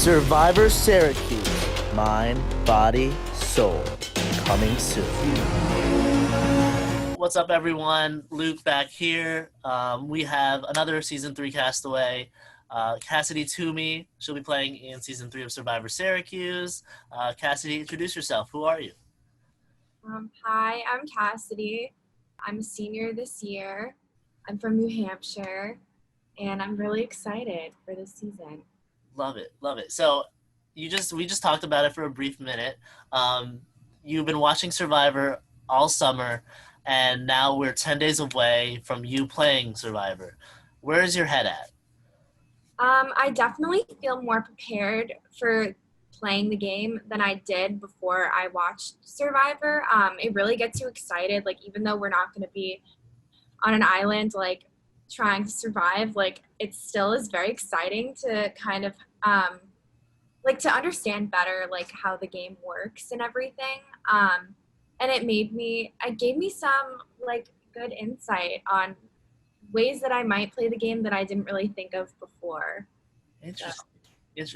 Syrvivor Syracuse, Mind, Body, Soul, coming soon. What's up, everyone? Luke back here. We have another Season 3 castaway, Cassidy Toomey. She'll be playing in Season 3 of Syrvivor Syracuse. Cassidy, introduce yourself. Who are you? Hi, I'm Cassidy. I'm a senior this year. I'm from New Hampshire, and I'm really excited for this season. Love it, love it. So we just talked about it for a brief minute. You've been watching Survivor all summer, and now we're 10 days away from you playing Survivor. Where is your head at? I definitely feel more prepared for playing the game than I did before I watched Survivor. It really gets you excited, like even though we're not going to be on an island like trying to survive, like it still is very exciting to kind of like to understand better like how the game works and everything. And it gave me some like good insight on ways that I might play the game that I didn't really think of before. Interesting.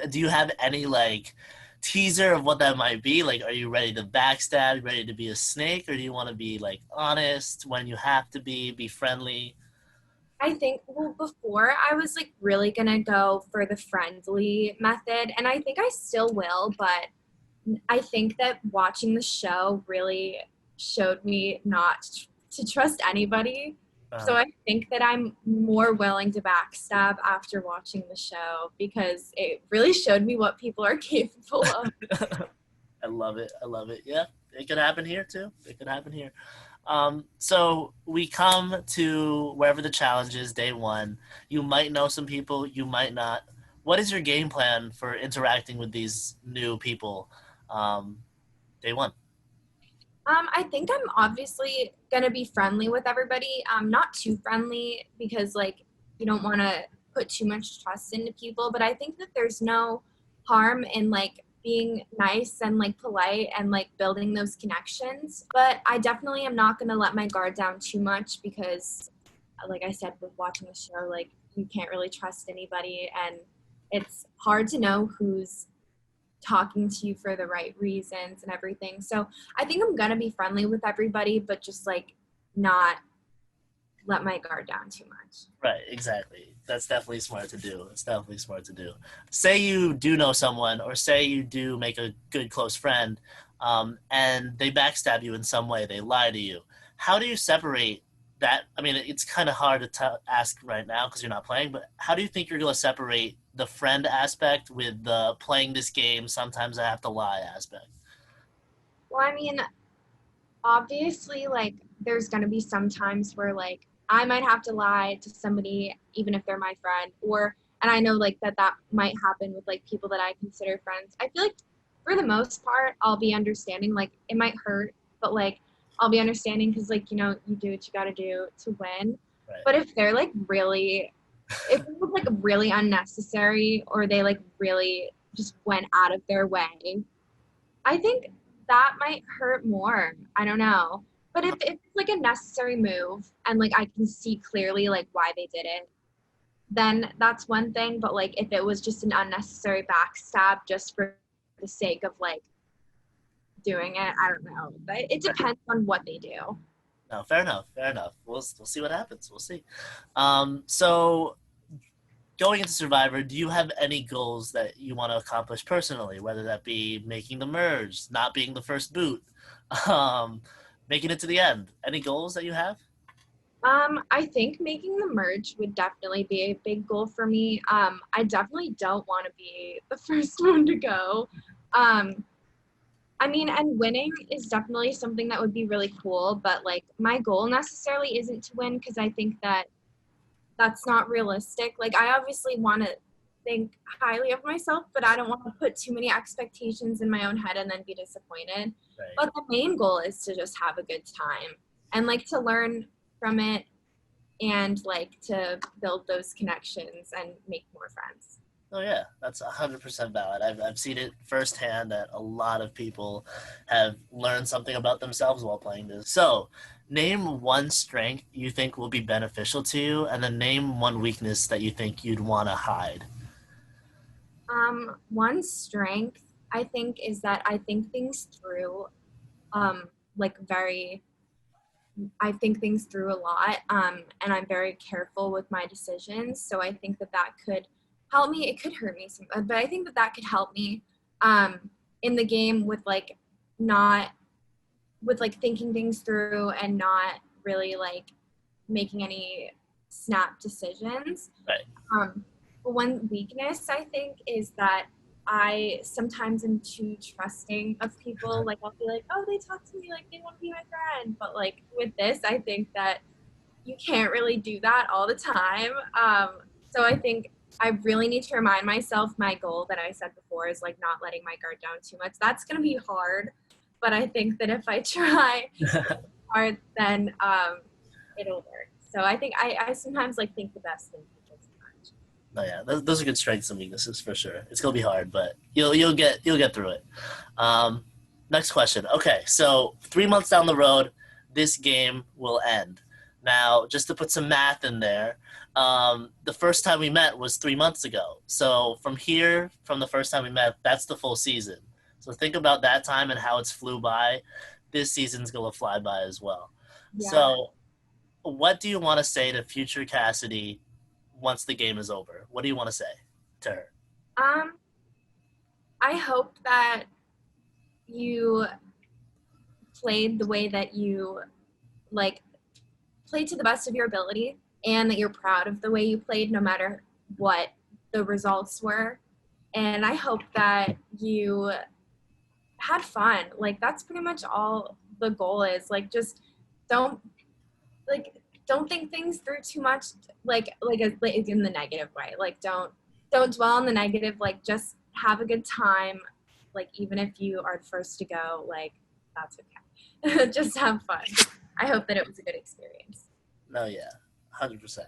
Do you have any like teaser of what that might be? Like, are you ready to backstab, ready to be a snake, or do you want to be like honest when you have to be friendly? I think, well, before I was like really gonna go for the friendly method, and I think I still will, but I think that watching the show really showed me not to trust anybody. So I think that I'm more willing to backstab after watching the show because it really showed me what people are capable of. I love it. I love it. Yeah, it could happen here too. It could happen here. So we come to wherever the challenge is, day one. You might know some people, you might not. What is your game plan for interacting with these new people day one? I think I'm obviously gonna be friendly with everybody. Not too friendly because like you don't want to put too much trust into people. But I think that there's no harm in like being nice and like polite and like building those connections. But I definitely am not gonna let my guard down too much because, like I said, with watching the show, like you can't really trust anybody, and it's hard to know who's talking to you for the right reasons and everything. So I think I'm gonna be friendly with everybody, but just like not let my guard down too much. Right, exactly. That's definitely smart to do. It's definitely smart to do. Say you do know someone, or say you do make a good close friend, and they backstab you in some way, they lie to you. How do you separate that? I mean, it's kind of hard to ask right now because you're not playing, but how do you think you're going to separate the friend aspect with the playing this game, sometimes I have to lie aspect? Well, I mean, obviously, like there's gonna be some times where like I might have to lie to somebody, even if they're my friend, or and I know like that might happen with like people that I consider friends. I feel like for the most part, I'll be understanding. Like it might hurt, but like I'll be understanding because like you do what you got to do to win. Right. But if they're like really, if it was like really unnecessary or they like really just went out of their way, I think that might hurt more. I don't know. But if it's like a necessary move and like I can see clearly like why they did it, then that's one thing. But like if it was just an unnecessary backstab just for the sake of like doing it, I don't know. But it depends on what they do. No, fair enough. Fair enough. We'll see what happens. We'll see. So going into Survivor, do you have any goals that you want to accomplish personally, whether that be making the merge, not being the first boot, um, making it to the end? Any goals that you have? I think making the merge would definitely be a big goal for me. I definitely don't want to be the first one to go. I mean, and winning is definitely something that would be really cool, but like my goal necessarily isn't to win because I think that that's not realistic. Like I obviously want to think highly of myself, but I don't want to put too many expectations in my own head and then be disappointed. Right. But the main goal is to just have a good time and like to learn from it and like to build those connections and make more friends. Oh yeah, that's 100% valid. I've seen it firsthand that a lot of people have learned something about themselves while playing this. So, name one strength you think will be beneficial to you, and then name one weakness that you think you'd want to hide. One strength I think is that I think things through, like very I think things through a lot, and I'm very careful with my decisions. So I think that that could help me. It could hurt me, but I think that that could help me in the game with like not with like thinking things through and not really like making any snap decisions. Right. But one weakness I think is that I sometimes am too trusting of people. Like I'll be like, oh, they talk to me like they want to be my friend. But like with this, I think that you can't really do that all the time. So I think I really need to remind myself my goal that I said before is like not letting my guard down too much. That's gonna be hard, but I think that if I try hard, then it'll work. So I think I sometimes like think the best in people sometimes. No, yeah, those are good strengths and weaknesses for sure. It's gonna be hard, but you'll get through it. Next question. Okay, so 3 months down the road, this game will end. Now, just to put some math in there, the first time we met was 3 months ago. So from the first time we met, that's the full season. So think about that time and how it's flew by. This season's gonna fly by as well. Yeah. So, what do you want to say to future Cassidy once the game is over? What do you want to say to her? Um, I hope that you played the way that you like played to the best of your ability and that you're proud of the way you played no matter what the results were. And I hope that you had fun. Like that's pretty much all the goal is. Like just don't like don't think things through too much like in the negative way. Like don't dwell on the negative, like just have a good time. Like even if you are the first to go, like that's okay. Just have fun. I hope that it was a good experience. No, yeah, 100%.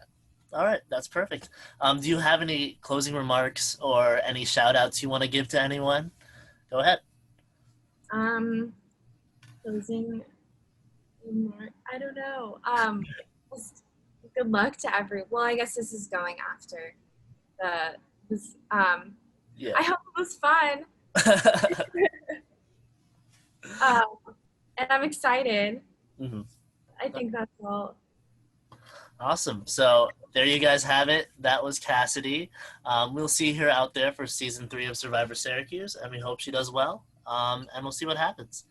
All right, that's perfect. Do you have any closing remarks or any shout outs you want to give to anyone? Go ahead. Um, closing remark. I don't know. Just good luck to every. Well, I guess this is going after the. This, Yeah. I hope it was fun. And I'm excited. Mm-hmm. I think that's all. Awesome. So there you guys have it. That was Cassidy. We'll see her out there for season 3 of Survivor Syracuse, and we hope she does well. And we'll see what happens.